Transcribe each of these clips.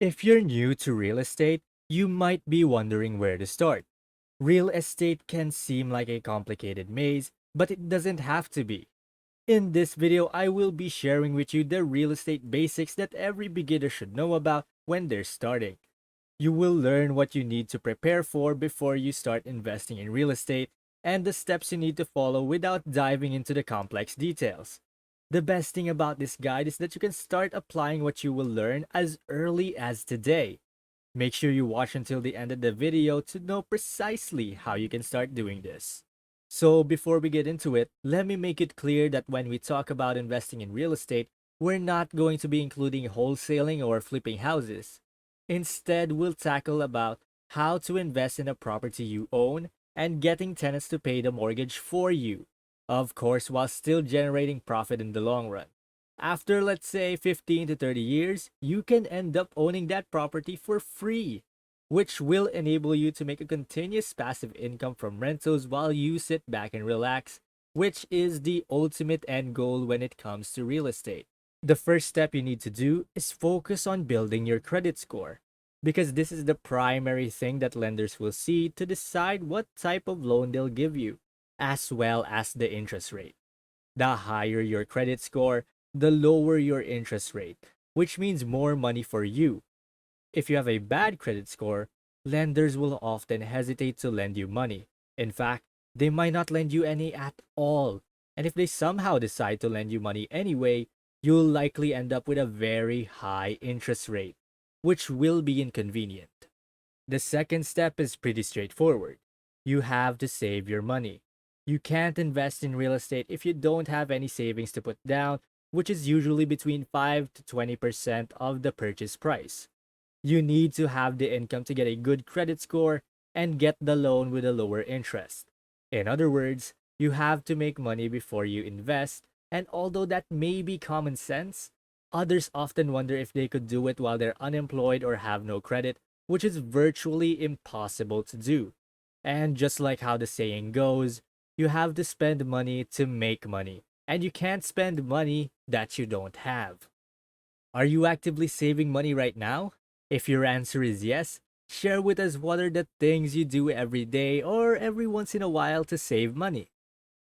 If you're new to real estate, you might be wondering where to start. Real estate can seem like a complicated maze, but it doesn't have to be. In this video, I will be sharing with you the real estate basics that every beginner should know about when they're starting. You will learn what you need to prepare for before you start investing in real estate and the steps you need to follow without diving into the complex details. The best thing about this guide is that you can start applying what you will learn as early as today. Make sure you watch until the end of the video to know precisely how you can start doing this. So before we get into it, let me make it clear that when we talk about investing in real estate, we're not going to be including wholesaling or flipping houses. Instead, we'll tackle about how to invest in a property you own and getting tenants to pay the mortgage for you. Of course, while still generating profit in the long run. After, let's say, 15 to 30 years, you can end up owning that property for free, which will enable you to make a continuous passive income from rentals while you sit back and relax, which is the ultimate end goal when it comes to real estate. The first step you need to do is focus on building your credit score, because this is the primary thing that lenders will see to decide what type of loan they'll give you, as well as the interest rate. The higher your credit score, the lower your interest rate, which means more money for you. If you have a bad credit score, lenders will often hesitate to lend you money. In fact, they might not lend you any at all. And if they somehow decide to lend you money anyway, you'll likely end up with a very high interest rate, which will be inconvenient. The second step is pretty straightforward. You have to save your money. You can't invest in real estate if you don't have any savings to put down, which is usually between 5 to 20% of the purchase price. You need to have the income to get a good credit score and get the loan with a lower interest. In other words, you have to make money before you invest, and although that may be common sense, others often wonder if they could do it while they're unemployed or have no credit, which is virtually impossible to do. And just like how the saying goes, you have to spend money to make money, and you can't spend money that you don't have. Are you actively saving money right now? If your answer is yes, share with us what are the things you do every day or every once in a while to save money.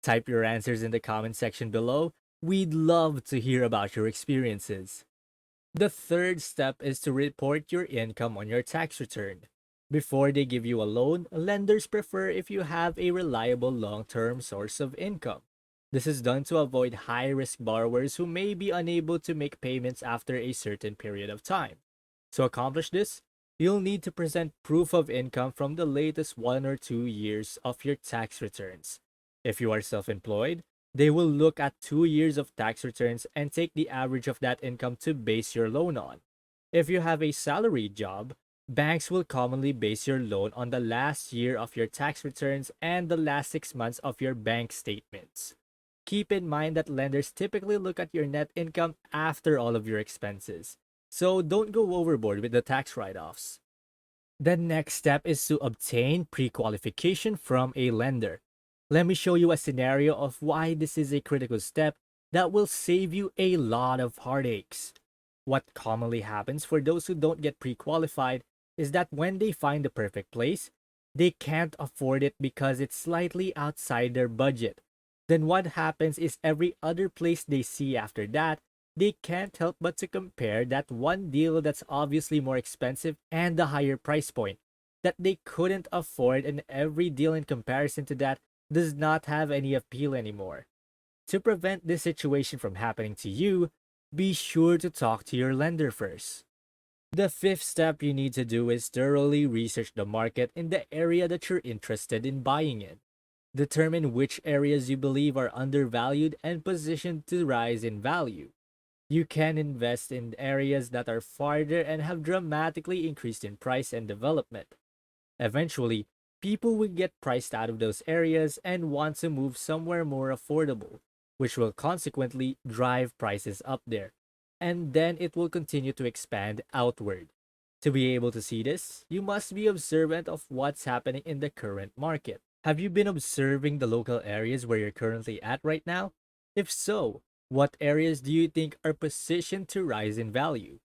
Type your answers in the comment section below. We'd love to hear about your experiences. The third step is to report your income on your tax return. Before they give you a loan, lenders prefer if you have a reliable long-term source of income. This is done to avoid high-risk borrowers who may be unable to make payments after a certain period of time. To accomplish this, you'll need to present proof of income from the latest 1 or 2 years of your tax returns. If you are self-employed, they will look at 2 years of tax returns and take the average of that income to base your loan on. If you have a salaried job, banks will commonly base your loan on the last year of your tax returns and the last 6 months of your bank statements. Keep in mind that lenders typically look at your net income after all of your expenses, so don't go overboard with the tax write-offs. The next step is to obtain pre-qualification from a lender. Let me show you a scenario of why this is a critical step that will save you a lot of heartaches. What commonly happens for those who don't get pre-qualified is that when they find the perfect place, they can't afford it because it's slightly outside their budget. Then what happens is every other place they see after that, they can't help but to compare that one deal that's obviously more expensive and the higher price point that they couldn't afford, and every deal in comparison to that does not have any appeal anymore. To prevent this situation from happening to you, be sure to talk to your lender first. The fifth step you need to do is thoroughly research the market in the area that you're interested in buying in. Determine which areas you believe are undervalued and positioned to rise in value. You can invest in areas that are farther and have dramatically increased in price and development. Eventually, people will get priced out of those areas and want to move somewhere more affordable, which will consequently drive prices up there. And then it will continue to expand outward. To be able to see this, you must be observant of what's happening in the current market. Have you been observing the local areas where you're currently at right now? If so, what areas do you think are positioned to rise in value?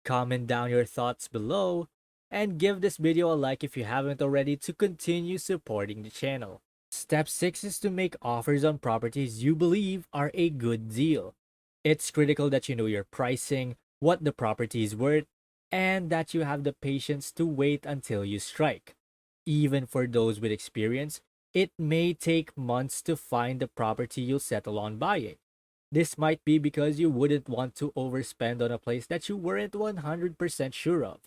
comment down your thoughts below, and give this video a like if you haven't already to continue supporting the channel. Step 6 is to make offers on properties you believe are a good deal. It's critical that you know your pricing, what the property is worth, and that you have the patience to wait until you strike. Even for those with experience, it may take months to find the property you'll settle on buying. This might be because you wouldn't want to overspend on a place that you weren't 100% sure of.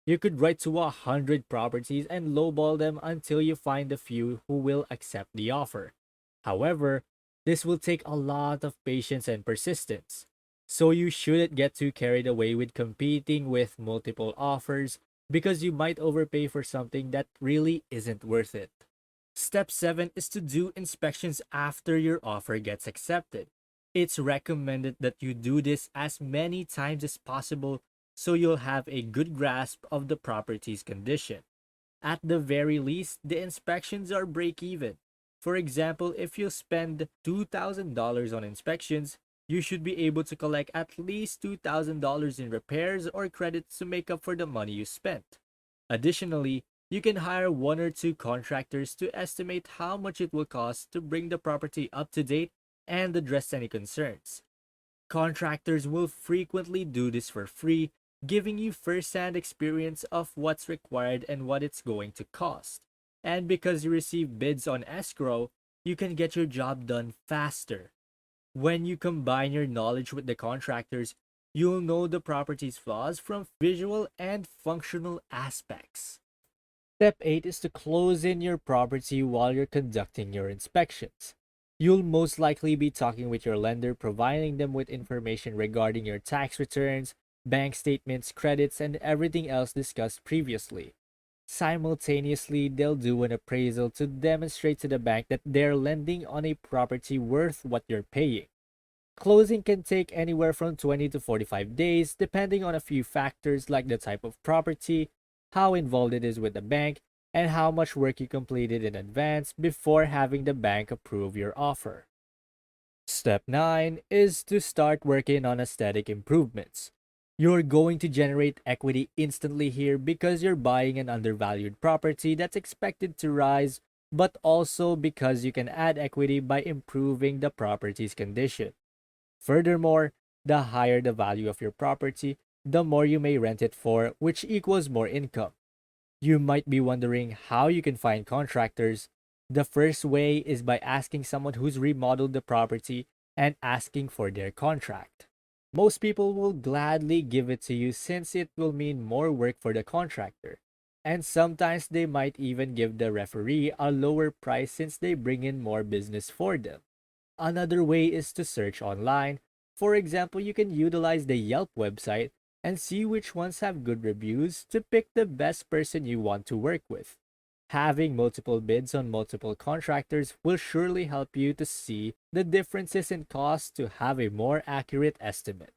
You could write to 100 properties and lowball them until you find a few who will accept the offer. However, this will take a lot of patience and persistence. So you shouldn't get too carried away with competing with multiple offers because you might overpay for something that really isn't worth it. Step 7 is to do inspections after your offer gets accepted. It's recommended that you do this as many times as possible so you'll have a good grasp of the property's condition. At the very least, the inspections are break-even. For example, if you spend $2,000 on inspections, you should be able to collect at least $2,000 in repairs or credits to make up for the money you spent. Additionally, you can hire 1 or 2 contractors to estimate how much it will cost to bring the property up to date and address any concerns. Contractors will frequently do this for free, giving you first-hand experience of what's required and what it's going to cost. And because you receive bids on escrow, you can get your job done faster. When you combine your knowledge with the contractors, you'll know the property's flaws from visual and functional aspects. Step 8 is to close in your property while you're conducting your inspections. You'll most likely be talking with your lender, providing them with information regarding your tax returns, bank statements, credits, and everything else discussed previously. Simultaneously, they'll do an appraisal to demonstrate to the bank that they're lending on a property worth what you're paying. Closing can take anywhere from 20 to 45 days, depending on a few factors like the type of property, how involved it is with the bank, and how much work you completed in advance before having the bank approve your offer. Step 9 is to start working on aesthetic improvements. You're going to generate equity instantly here because you're buying an undervalued property that's expected to rise, but also because you can add equity by improving the property's condition. Furthermore, the higher the value of your property, the more you may rent it for, which equals more income. You might be wondering how you can find contractors. The first way is by asking someone who's remodeled the property and asking for their contract. Most people will gladly give it to you since it will mean more work for the contractor. And sometimes they might even give the referee a lower price since they bring in more business for them. Another way is to search online. For example, you can utilize the Yelp website and see which ones have good reviews to pick the best person you want to work with. Having multiple bids on multiple contractors will surely help you to see the differences in cost to have a more accurate estimate.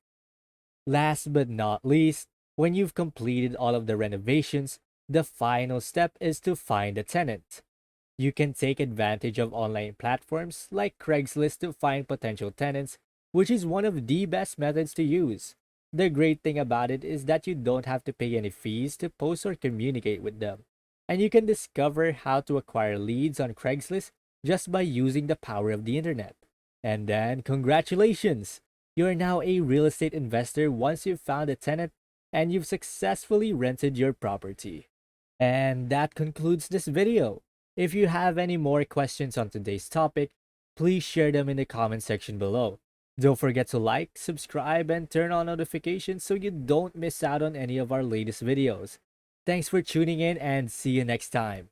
Last but not least, when you've completed all of the renovations, the final step is to find a tenant. You can take advantage of online platforms like Craigslist to find potential tenants, which is one of the best methods to use. The great thing about it is that you don't have to pay any fees to post or communicate with them. And you can discover how to acquire leads on Craigslist just by using the power of the internet. And then, congratulations! You're now a real estate investor once you've found a tenant and you've successfully rented your property. And that concludes this video. If you have any more questions on today's topic, please share them in the comment section below. Don't forget to like, subscribe, and turn on notifications so you don't miss out on any of our latest videos. Thanks for tuning in and see you next time.